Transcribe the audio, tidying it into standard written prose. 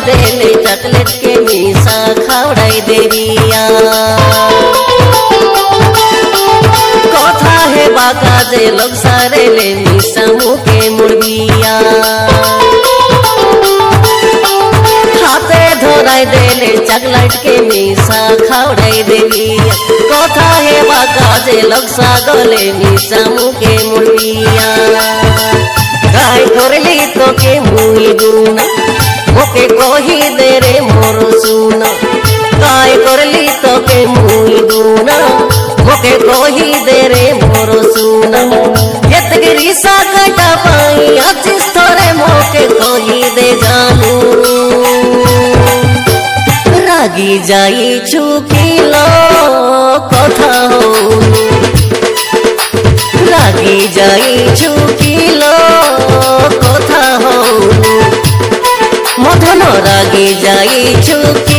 देले चॉकलेट के मीसा खावड़ाई देविया कथा है बाका जे लोग सारे ले मीसा मुके मुड़बिया हाथे धोराई देले चॉकलेट के मीसा खावड़ाई देविया कथा है बाका जे लोग सागले मीसा मुके मुड़बिया गाय करली तो के मुई गुना मोके कही दे रे मोरो सुना गाय करली तो के मुई गुना मोके कही दे रे मोरो सुना यतगिरी सा कटा पाई अचिस थोरे मोके कही दे जानू रागी जाई चुकिलो कथा हो रागी जाई चुकिलो कथा हो मधन रागी जाई चुकी